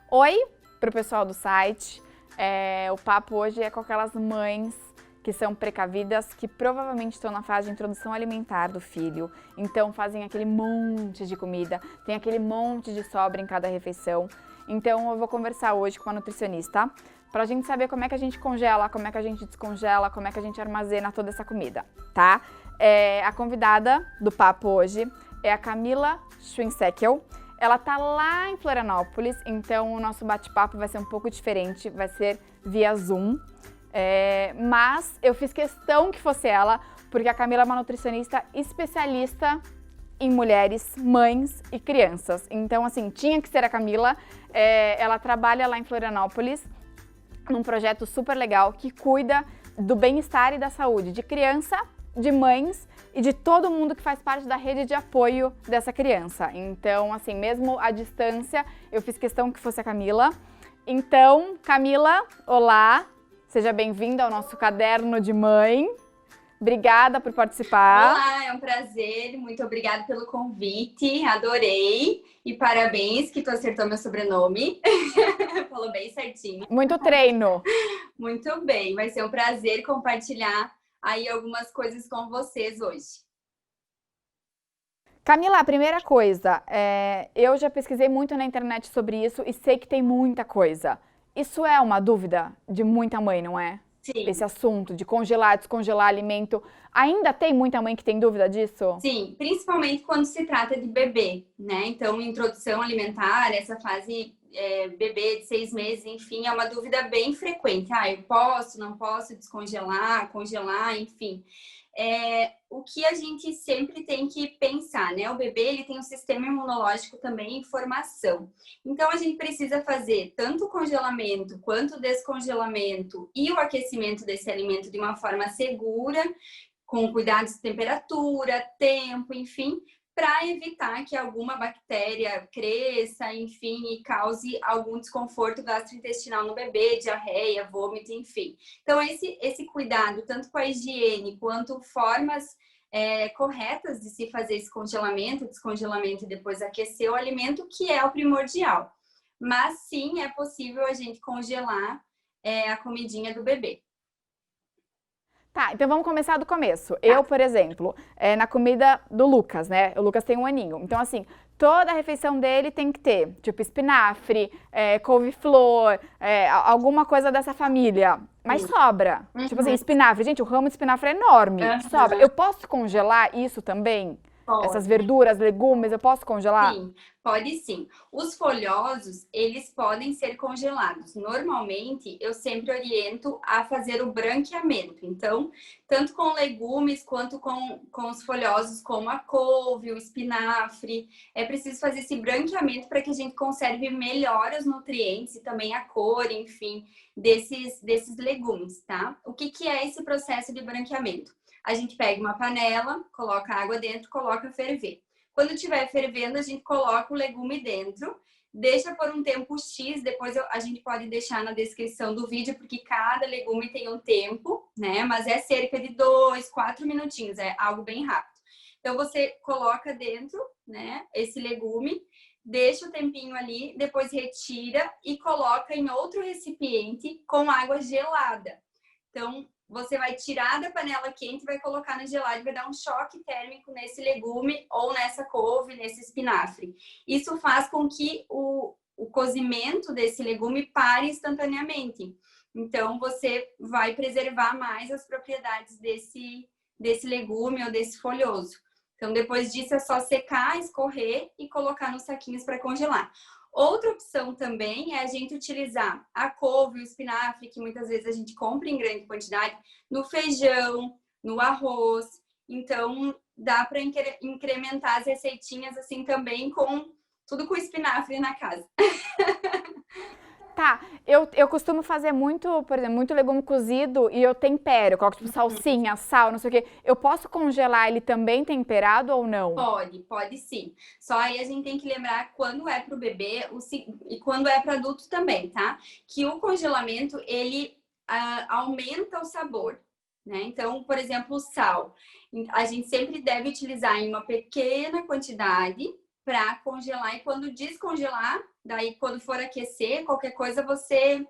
Oi para o pessoal do site. O papo hoje é com aquelas mães que são precavidas, que provavelmente estão na fase de introdução alimentar do filho. Então fazem aquele monte de comida, tem aquele monte de sobra em cada refeição. Então eu vou conversar hoje com a nutricionista para a gente saber como é que a gente congela, como é que a gente descongela, como é que a gente armazena toda essa comida, tá? A convidada do papo hoje é a Camila Schwinsäckel. Ela tá lá em Florianópolis, então o nosso bate-papo vai ser um pouco diferente, vai ser via Zoom. Mas eu fiz questão que fosse ela, porque a Camila é uma nutricionista especialista em mulheres, mães e crianças. Então, assim, tinha que ser a Camila. Ela trabalha lá em Florianópolis, num projeto super legal que cuida do bem-estar e da saúde de criança, de mães e de todo mundo que faz parte da rede de apoio dessa criança. Então, assim, mesmo à distância, eu fiz questão que fosse a Camila. Então, Camila, olá, seja bem-vinda ao nosso caderno de mãe. Obrigada por participar. Olá, é um prazer, muito obrigada pelo convite, adorei e parabéns que tu acertou meu sobrenome, falou bem certinho. Muito treino. Muito bem, vai ser um prazer compartilhar aí algumas coisas com vocês hoje. Camila, a primeira coisa, eu já pesquisei muito na internet sobre isso e sei que tem muita coisa. Isso é uma dúvida de muita mãe, não é? Sim. Esse assunto de congelar, descongelar alimento. Ainda tem muita mãe que tem dúvida disso? Sim, principalmente quando se trata de bebê, né? Então, introdução alimentar, essa fase bebê de 6 meses, enfim, é uma dúvida bem frequente. Eu posso, não posso descongelar, congelar, enfim. O que a gente sempre tem que pensar, né? O bebê, ele tem um sistema imunológico também em formação. Então, a gente precisa fazer tanto o congelamento quanto o descongelamento e o aquecimento desse alimento de uma forma segura, com cuidados de temperatura, tempo, enfim, para evitar que alguma bactéria cresça, enfim, e cause algum desconforto gastrointestinal no bebê, diarreia, vômito, enfim. Então, esse cuidado, tanto com a higiene, quanto formas corretas de se fazer esse congelamento, descongelamento e depois aquecer o alimento, que é o primordial. Mas, sim, é possível a gente congelar a comidinha do bebê. Tá, então vamos começar do começo. Eu, por exemplo, na comida do Lucas, né? O Lucas tem 1 aninho. Então, assim, toda a refeição dele tem que ter, tipo, espinafre, couve-flor, alguma coisa dessa família. Mas sobra. Tipo assim, espinafre. Gente, o ramo de espinafre é enorme. Sobra. Eu posso congelar isso também? Essas Pode. verduras, legumes, eu posso congelar? Sim, pode sim. Os folhosos, eles podem ser congelados. Normalmente, eu sempre oriento a fazer o branqueamento. Então, tanto com legumes quanto com os folhosos, como a couve, o espinafre, é preciso fazer esse branqueamento para que a gente conserve melhor os nutrientes e também a cor, enfim, desses legumes, tá? O que é esse processo de branqueamento? A gente pega uma panela, coloca água dentro, coloca a ferver. Quando estiver fervendo, a gente coloca o legume dentro, deixa por um tempo X, depois a gente pode deixar na descrição do vídeo, porque cada legume tem um tempo, né? Mas é cerca de 2, 4 minutinhos, é algo bem rápido. Então, você coloca dentro, né, esse legume, deixa o tempinho ali, depois retira e coloca em outro recipiente com água gelada. Então, você vai tirar da panela quente e vai colocar na gelada e vai dar um choque térmico nesse legume ou nessa couve, nesse espinafre. Isso faz com que o cozimento desse legume pare instantaneamente. Então, você vai preservar mais as propriedades desse legume ou desse folhoso. Então, depois disso, é só secar, escorrer e colocar nos saquinhos para congelar. Outra opção também é a gente utilizar a couve, o espinafre, que muitas vezes a gente compra em grande quantidade, no feijão, no arroz. Então, dá para incrementar as receitinhas assim também com tudo com espinafre na casa. Tá, eu costumo fazer muito, por exemplo, muito legume cozido e eu tempero, eu coloco tipo salsinha, sal, não sei o quê. Eu posso congelar ele também temperado ou não? Pode sim. Só aí a gente tem que lembrar quando é para o bebê e quando é para adulto também, tá? Que o congelamento, ele aumenta o sabor, né? Então, por exemplo, o sal. A gente sempre deve utilizar em uma pequena quantidade, para congelar. E quando descongelar, daí quando for aquecer, qualquer coisa você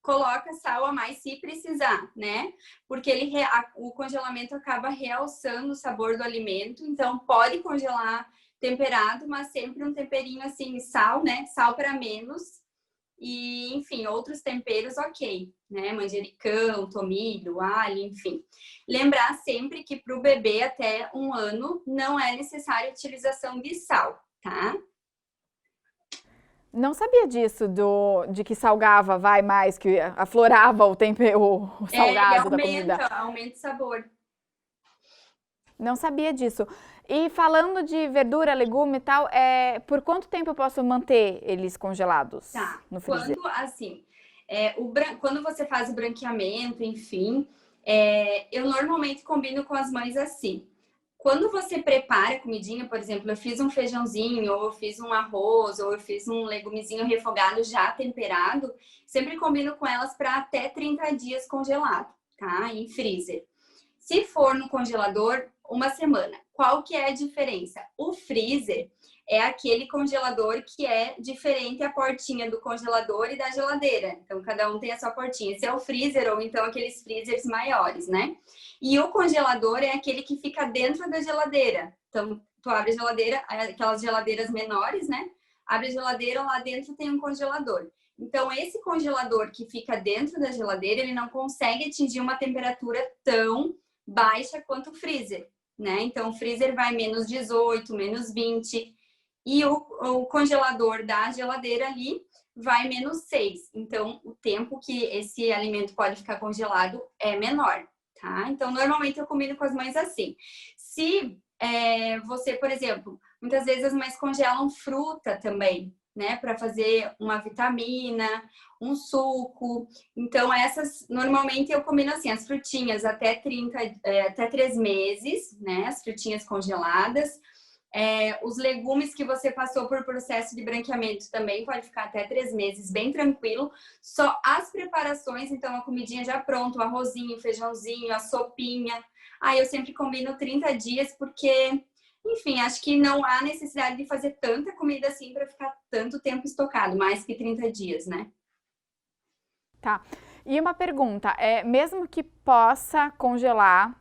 coloca sal a mais se precisar, né? Porque o congelamento acaba realçando o sabor do alimento. Então, pode congelar temperado, mas sempre um temperinho assim, sal, né? Sal para menos. E, enfim, outros temperos, ok, né? Manjericão, tomilho, alho, enfim. Lembrar sempre que para o bebê até 1 ano não é necessária a utilização de sal, tá? Não sabia disso, de que salgava, vai mais, que aflorava o tempero, o Ele salgado da comida. aumenta o sabor. Não sabia disso. E falando de verdura, legume e tal, por quanto tempo eu posso manter eles congelados no freezer? Quando você faz o branqueamento, enfim, eu normalmente combino com as mães assim. Quando você prepara a comidinha, por exemplo, eu fiz um feijãozinho, ou eu fiz um arroz, ou eu fiz um legumezinho refogado já temperado, sempre combino com elas para até 30 dias congelado, tá? Em freezer. Se for no congelador, 1 semana. Qual que é a diferença? O freezer é aquele congelador que é diferente a portinha do congelador e da geladeira. Então, cada um tem a sua portinha. Esse é o freezer, ou então aqueles freezers maiores, né? E o congelador é aquele que fica dentro da geladeira. Então, tu abre a geladeira, aquelas geladeiras menores, né? Abre a geladeira, lá dentro tem um congelador. Então, esse congelador que fica dentro da geladeira, ele não consegue atingir uma temperatura tão baixa quanto o freezer, né? Então, o freezer vai menos 18, menos 20 e o congelador da geladeira ali vai menos 6. Então, o tempo que esse alimento pode ficar congelado é menor, tá? Então, normalmente eu combino com as mães assim. Se você, por exemplo, muitas vezes as mães congelam fruta também, né? Para fazer uma vitamina, um suco. Então, essas, normalmente eu combino assim, as frutinhas até 3 meses, né? As frutinhas congeladas. Os legumes que você passou por processo de branqueamento também pode ficar até 3 meses, bem tranquilo. Só as preparações, então a comidinha já pronta, o arrozinho, o feijãozinho, a sopinha. Aí eu sempre combino 30 dias, porque, enfim, acho que não há necessidade de fazer tanta comida assim para ficar tanto tempo estocado, mais que 30 dias, né? Tá. E uma pergunta, mesmo que possa congelar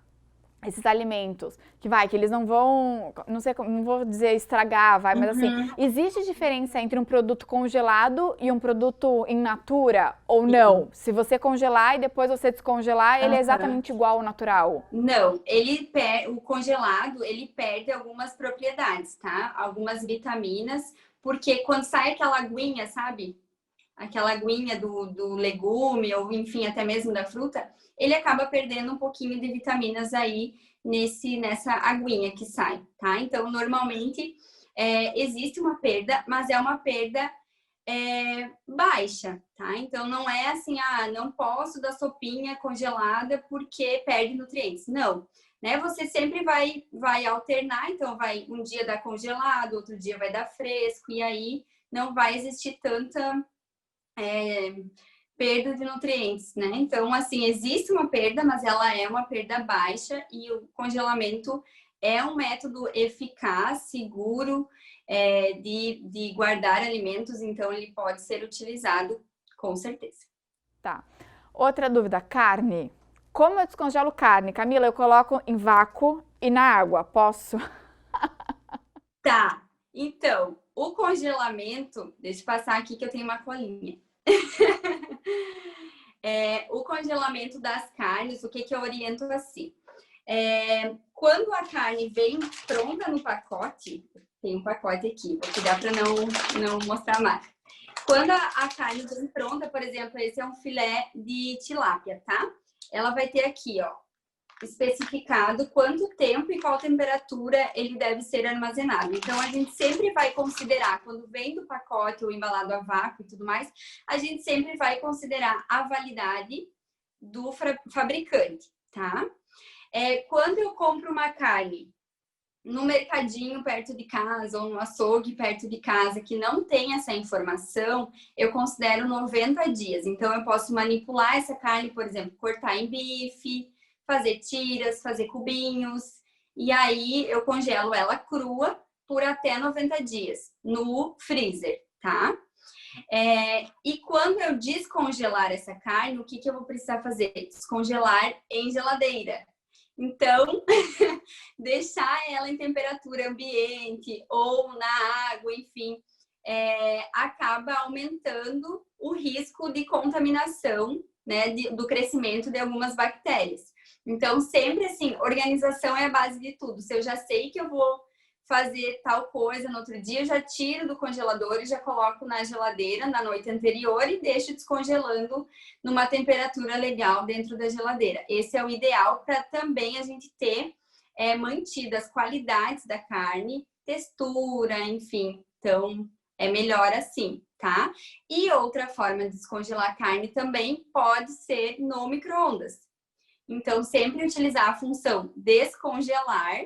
esses alimentos, que eles não vão, não sei, não vou dizer estragar, mas assim, existe diferença entre um produto congelado e um produto in natura ou não? Se você congelar e depois você descongelar, ele é exatamente igual ao natural? Não, o congelado, ele perde algumas propriedades, tá? Algumas vitaminas, porque quando sai aquela aguinha, sabe? Aquela aguinha do legume, ou enfim, até mesmo da fruta, ele acaba perdendo um pouquinho de vitaminas aí nessa aguinha que sai, tá? Então, normalmente, existe uma perda, mas é uma perda baixa, tá? Então, não é assim, não posso dar sopinha congelada porque perde nutrientes. Não, né? Você sempre vai alternar, então um dia dar congelado, outro dia vai dar fresco, e aí não vai existir tanta perda de nutrientes, né? Então, assim, existe uma perda, mas ela é uma perda baixa, e o congelamento é um método eficaz, seguro, de guardar alimentos, então ele pode ser utilizado com certeza. Tá. Outra dúvida, carne. Como eu descongelo carne? Camila, eu coloco em vácuo e na água, posso? Tá, então, o congelamento, deixa eu passar aqui que eu tenho uma colinha. O congelamento das carnes, o que eu oriento assim? Quando a carne vem pronta no pacote, tem um pacote aqui, vou cuidar para não mostrar mais. Quando a carne vem pronta, por exemplo, esse é um filé de tilápia, tá? Ela vai ter aqui, ó, especificado quanto tempo e qual temperatura ele deve ser armazenado. Então, a gente sempre vai considerar, quando vem do pacote ou embalado a vácuo e tudo mais, a gente sempre vai considerar a validade do fabricante, tá? Quando eu compro uma carne no mercadinho perto de casa ou no açougue perto de casa que não tem essa informação, eu considero 90 dias. Então, eu posso manipular essa carne, por exemplo, cortar em bife, fazer tiras, fazer cubinhos, e aí eu congelo ela crua por até 90 dias no freezer, tá? E quando eu descongelar essa carne, o que eu vou precisar fazer? Descongelar em geladeira. Então, deixar ela em temperatura ambiente ou na água, enfim, acaba aumentando o risco de contaminação, né, do crescimento de algumas bactérias. Então, sempre assim, organização é a base de tudo. Se eu já sei que eu vou fazer tal coisa no outro dia, eu já tiro do congelador e já coloco na geladeira na noite anterior e deixo descongelando numa temperatura legal dentro da geladeira. Esse é o ideal para também a gente ter mantido as qualidades da carne, textura, enfim. Então, é melhor assim, tá? E outra forma de descongelar a carne também pode ser no micro-ondas. Então, sempre utilizar a função descongelar,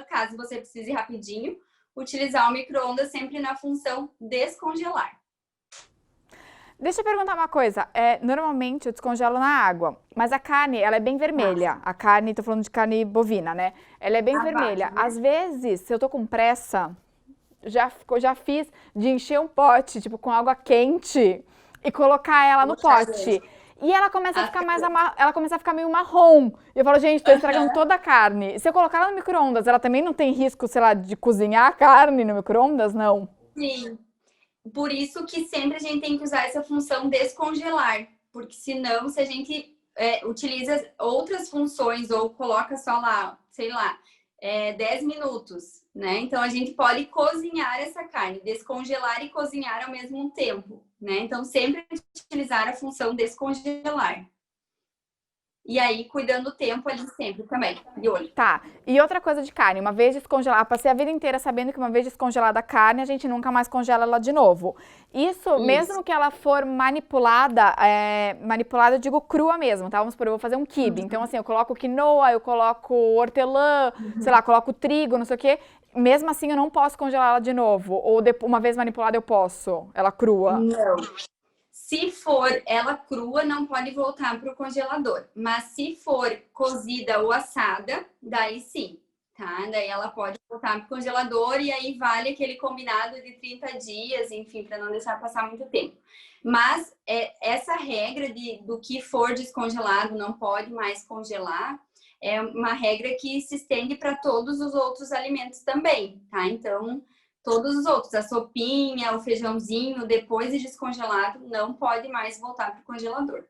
caso você precise rapidinho, utilizar o micro-ondas sempre na função descongelar. Deixa eu perguntar uma coisa. Normalmente eu descongelo na água, mas a carne, ela é bem vermelha. A carne, tô falando de carne bovina, né? Ela é bem vermelha. Vaca, né? Às vezes, se eu tô com pressa, já fiz de encher um pote, tipo, com água quente e colocar ela no pote. E ela começa a ficar ela começa a ficar meio marrom. E eu falo, gente, tô estragando toda a carne. Se eu colocar ela no micro-ondas, ela também não tem risco, sei lá, de cozinhar a carne no micro-ondas, não? Sim. Por isso que sempre a gente tem que usar essa função descongelar. Porque senão, se a gente utiliza outras funções ou coloca só lá, sei lá, 10 minutos, né? Então, a gente pode cozinhar essa carne, descongelar e cozinhar ao mesmo tempo, né? Então, sempre utilizar a função descongelar. E aí, cuidando do tempo ali sempre também, de olho. Tá, e outra coisa de carne, uma vez descongelada, passei a vida inteira sabendo que uma vez descongelada a carne, a gente nunca mais congela ela de novo. Isso. Mesmo que ela for manipulada, manipulada eu digo crua mesmo, tá? Vamos supor, eu vou fazer um quibe, então assim, eu coloco quinoa, eu coloco hortelã, sei lá, coloco trigo, não sei o quê, mesmo assim eu não posso congelar ela de novo, ou uma vez manipulada eu posso, ela crua? Não. Se for ela crua, não pode voltar para o congelador. Mas se for cozida ou assada, daí sim, tá? Daí ela pode voltar para o congelador e aí vale aquele combinado de 30 dias, enfim, para não deixar passar muito tempo. Mas essa regra do que for descongelado não pode mais congelar é uma regra que se estende para todos os outros alimentos também, tá? Então, todos os outros, a sopinha, o feijãozinho, depois de descongelado, não pode mais voltar para o congelador.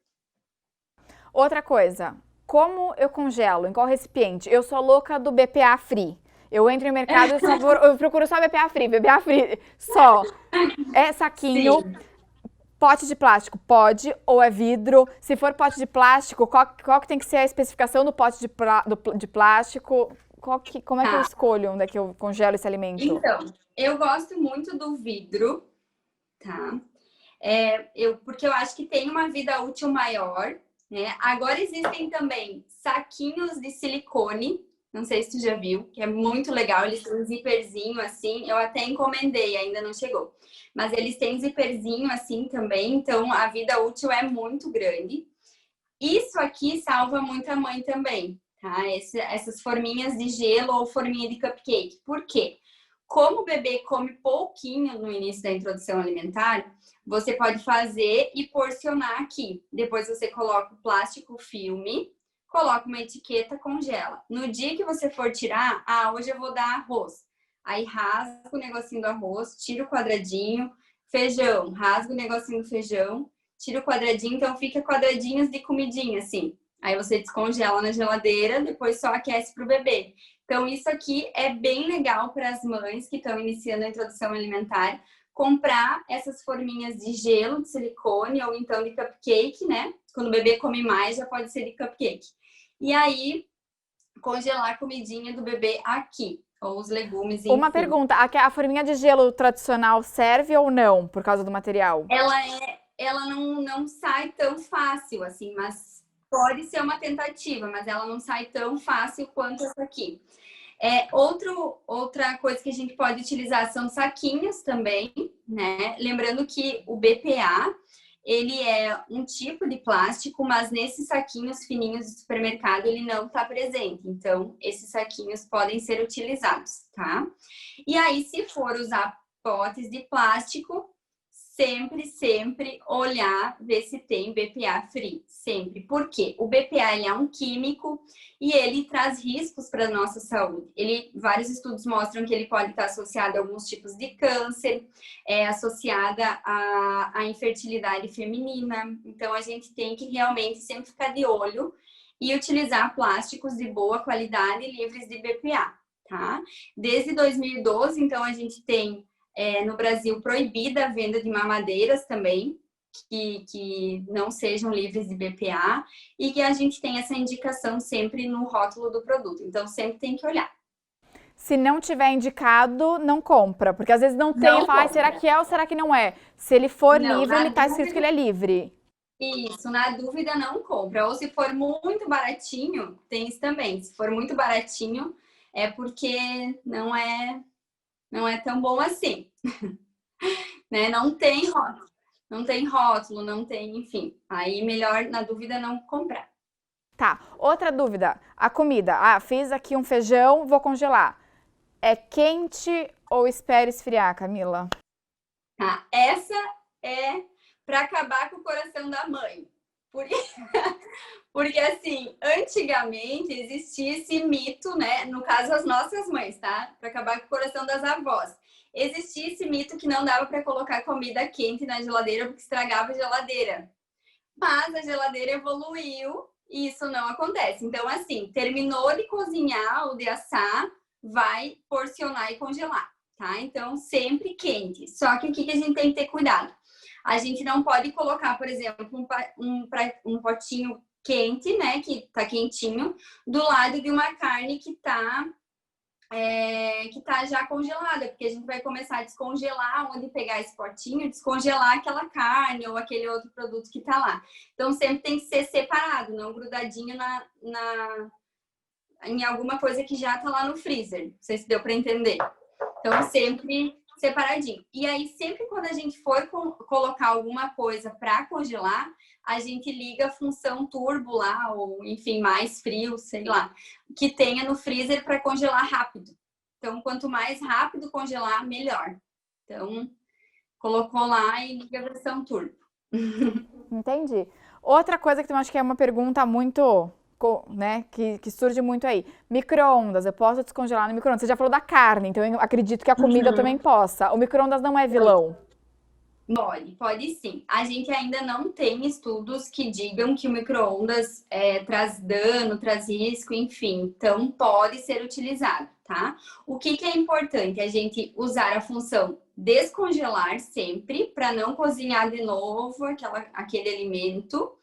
Outra coisa, como eu congelo? Em qual recipiente? Eu sou louca do BPA Free. Eu entro em mercado e eu procuro só BPA Free só. É saquinho. Sim. Pote de plástico pode ou é vidro? Se for pote de plástico, qual que tem que ser a especificação do pote de plástico? Como é que eu escolho onde é que eu congelo esse alimento? Então, eu gosto muito do vidro, tá? Porque eu acho que tem uma vida útil maior, né? Agora existem também saquinhos de silicone, não sei se tu já viu, que é muito legal, eles têm um zíperzinho assim, eu até encomendei, ainda não chegou. Mas eles têm zíperzinho assim também, então a vida útil é muito grande. Isso aqui salva muita mãe também, tá? Essas forminhas de gelo ou forminha de cupcake. Por quê? Como o bebê come pouquinho no início da introdução alimentar, você pode fazer e porcionar aqui. Depois você coloca o plástico filme, coloca uma etiqueta, congela. No dia que você for tirar, hoje eu vou dar arroz. Aí rasga o negocinho do arroz, tira o quadradinho, feijão, rasga o negocinho do feijão, tira o quadradinho, então fica quadradinhos de comidinha, assim. Aí você descongela na geladeira, depois só aquece pro bebê. Então, isso aqui é bem legal para as mães que estão iniciando a introdução alimentar, comprar essas forminhas de gelo, de silicone, ou então de cupcake, né? Quando o bebê come mais, já pode ser de cupcake. E aí, congelar a comidinha do bebê aqui, ou os legumes. Enfim. Uma pergunta, a forminha de gelo tradicional serve ou não, por causa do material? Ela não sai tão fácil, assim, mas pode ser uma tentativa, mas ela não sai tão fácil quanto essa aqui. Outra coisa que a gente pode utilizar são saquinhos também, né? Lembrando que o BPA, ele é um tipo de plástico, mas nesses saquinhos fininhos do supermercado ele não está presente. Então, esses saquinhos podem ser utilizados, tá? E aí, se for usar potes de plástico, sempre olhar, ver se tem BPA free, sempre. Por quê? O BPA ele é um químico e ele traz riscos para a nossa saúde. Vários estudos mostram que ele pode estar associado a alguns tipos de câncer, associada à infertilidade feminina. Então, a gente tem que realmente sempre ficar de olho e utilizar plásticos de boa qualidade livres de BPA, tá? Desde 2012, então, a gente tem no Brasil proibida a venda de mamadeiras também, que não sejam livres de BPA, e que a gente tem essa indicação sempre no rótulo do produto. Então, sempre tem que olhar. Se não tiver indicado, não compra. Porque às vezes não tem, Não e fala, será compra. que é ou será que não é? Se ele for Não, livre, ele na está escrito que ele é livre. Isso, na dúvida não compra. Ou se for muito baratinho, tem isso também. Se for muito baratinho, é porque não é tão bom assim. Né? Não tem rótulo, não tem, enfim. Aí melhor, na dúvida, não comprar. Tá, outra dúvida. A comida. Ah, fiz aqui um feijão, vou congelar. É quente ou espera esfriar, Camila? Tá? Essa é para acabar com o coração da mãe. Porque, assim, antigamente existia esse mito, né? No caso, as nossas mães, tá? Para acabar com o coração das avós. Existia esse mito que não dava para colocar comida quente na geladeira porque estragava a geladeira. Mas a geladeira evoluiu e isso não acontece. Então, assim, terminou de cozinhar ou de assar, vai porcionar e congelar, tá? Então, sempre quente. Só que o que a gente tem que ter cuidado? A gente não pode colocar, por exemplo, um potinho quente, né, que tá quentinho, do lado de uma carne que tá já congelada, porque a gente vai começar a descongelar, onde pegar esse potinho, descongelar aquela carne ou aquele outro produto que tá lá. Então, sempre tem que ser separado, não grudadinho em alguma coisa que já tá lá no freezer. Não sei se deu para entender. Então, sempre separadinho. E aí, sempre quando a gente for colocar alguma coisa para congelar, a gente liga a função turbo lá, ou enfim, mais frio, sei lá, que tenha no freezer para congelar rápido. Então, quanto mais rápido congelar, melhor. Então, colocou lá e liga a versão turbo. Entendi. Outra coisa que eu acho que é uma pergunta muito, né, que surge muito aí. Micro-ondas, eu posso descongelar no micro-ondas? Você já falou da carne, então eu acredito que a comida também possa. O micro-ondas não é vilão? Pode sim. A gente ainda não tem estudos que digam que o micro-ondas traz dano, traz risco, enfim. Então, pode ser utilizado, tá? O que é importante? A gente usar a função descongelar sempre, para não cozinhar de novo aquele alimento.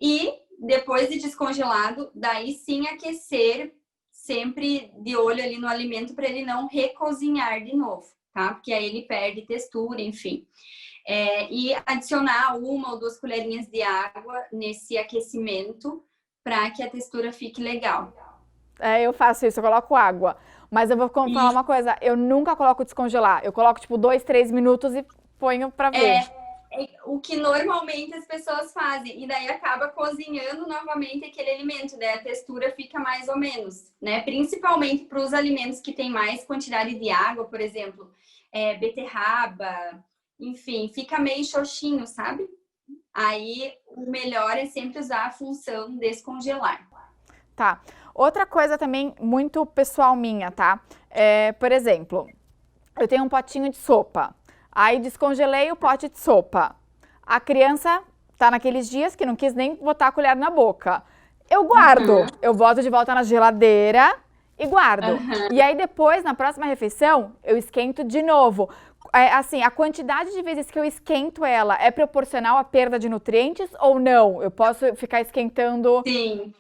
E, depois de descongelado, daí sim aquecer, sempre de olho ali no alimento, para ele não recozinhar de novo, tá? Porque aí ele perde textura, enfim. E adicionar 1 ou 2 colherinhas de água nesse aquecimento para que a textura fique legal. Eu faço isso, eu coloco água. Mas eu vou falar uma coisa, eu nunca coloco descongelar. Eu coloco tipo 2, 3 minutos e ponho pra ver. O que normalmente as pessoas fazem, e daí acaba cozinhando novamente aquele alimento, daí a textura fica mais ou menos, né? Principalmente para os alimentos que têm mais quantidade de água, por exemplo, beterraba, enfim, fica meio xoxinho, sabe? Aí o melhor é sempre usar a função descongelar. Tá. Outra coisa também muito pessoal minha, tá? Por exemplo, eu tenho um potinho de sopa. Aí descongelei o pote de sopa. A criança tá naqueles dias que não quis nem botar a colher na boca. Eu guardo. Eu boto de volta na geladeira e guardo. E aí depois, na próxima refeição, eu esquento de novo. Assim, a quantidade de vezes que eu esquento ela é proporcional à perda de nutrientes ou não? Eu posso ficar esquentando... Sim,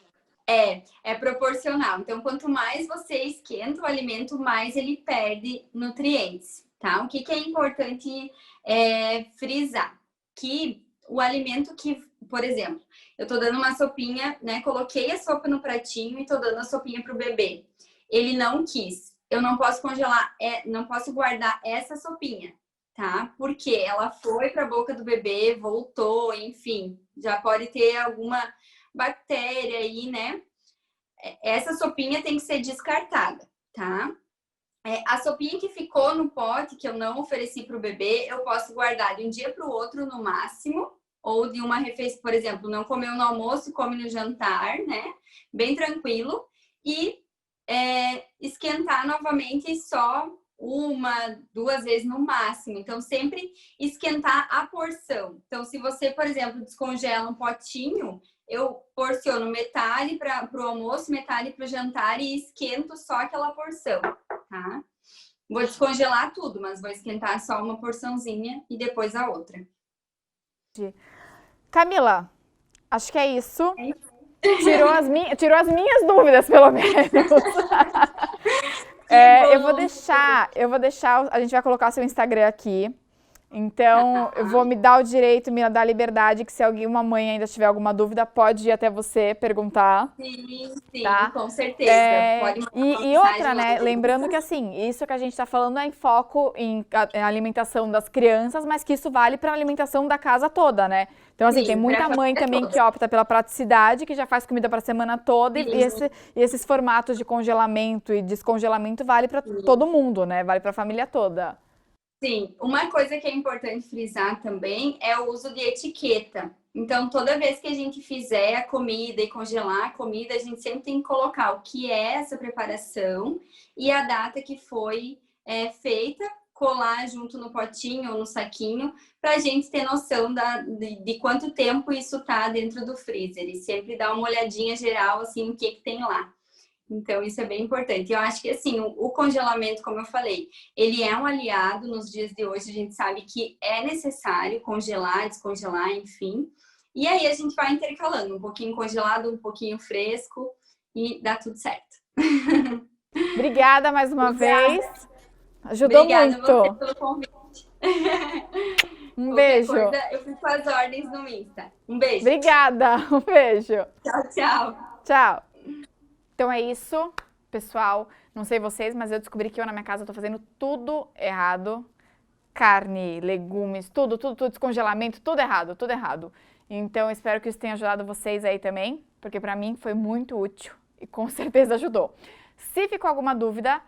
é proporcional. Então, quanto mais você esquenta o alimento, mais ele perde nutrientes, tá? O que é importante frisar? Que o alimento que, por exemplo, eu tô dando uma sopinha, né? Coloquei a sopa no pratinho e tô dando a sopinha pro bebê. Ele não quis. Eu não posso congelar, não posso guardar essa sopinha. tá? Porque ela foi para a boca do bebê, voltou, enfim, já pode ter alguma bactéria aí, né? Essa sopinha tem que ser descartada, tá? A sopinha que ficou no pote, que eu não ofereci para o bebê, eu posso guardar de um dia para o outro no máximo, ou de uma refeição, por exemplo, não comeu no almoço, come no jantar, né? Bem tranquilo. E esquentar novamente só uma, duas vezes no máximo. Então, sempre esquentar a porção. Então, se você, por exemplo, descongela um potinho, eu porciono metade para o almoço, metade para o jantar e esquento só aquela porção, tá? Vou descongelar tudo, mas vou esquentar só uma porçãozinha e depois a outra. Camila, acho que é isso. Tirou as minhas dúvidas, pelo menos. Eu vou deixar, a gente vai colocar seu Instagram aqui. Então, eu vou me dar o direito, me dar a liberdade que se alguma mãe ainda tiver alguma dúvida, pode ir até você perguntar. Sim, tá? com certeza. Pode mandar E outra, né? Lembrando que assim, isso que a gente está falando é em foco em alimentação das crianças, mas que isso vale para a alimentação da casa toda, né? Então, assim, tem muita mãe também que opta pela praticidade, que já faz comida para a semana toda, e esses formatos de congelamento e descongelamento vale para todo mundo, né? Vale para a família toda. Sim, uma coisa que é importante frisar também é o uso de etiqueta. Então, toda vez que a gente fizer a comida e congelar a comida, a gente sempre tem que colocar o que é essa preparação e a data que foi feita, colar junto no potinho ou no saquinho, para a gente ter noção de quanto tempo isso está dentro do freezer. E sempre dar uma olhadinha geral, assim, o que tem lá. Então, isso é bem importante. Eu acho que, assim, o congelamento, como eu falei, ele é um aliado nos dias de hoje. A gente sabe que é necessário congelar, descongelar, enfim. E aí, a gente vai intercalando. Um pouquinho congelado, um pouquinho fresco e dá tudo certo. Obrigada mais uma vez. Ajudou muito. Obrigada você pelo convite. Um beijo. Coisa, eu fico com as ordens no Insta. Um beijo. Obrigada. Um beijo. Tchau, tchau. Tchau. Então é isso, pessoal. Não sei vocês, mas eu descobri que eu na minha casa tô fazendo tudo errado. Carne, legumes, tudo, descongelamento, tudo errado, tudo errado. Então espero que isso tenha ajudado vocês aí também, porque pra mim foi muito útil e com certeza ajudou. Se ficou alguma dúvida,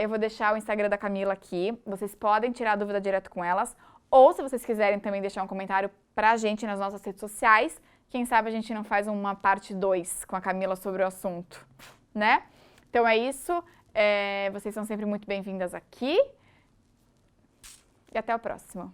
eu vou deixar o Instagram da Camila aqui. Vocês podem tirar a dúvida direto com elas. Ou se vocês quiserem também deixar um comentário pra gente nas nossas redes sociais, quem sabe a gente não faz uma parte 2 com a Camila sobre o assunto, né? Então é isso. Vocês são sempre muito bem-vindas aqui. E até o próximo.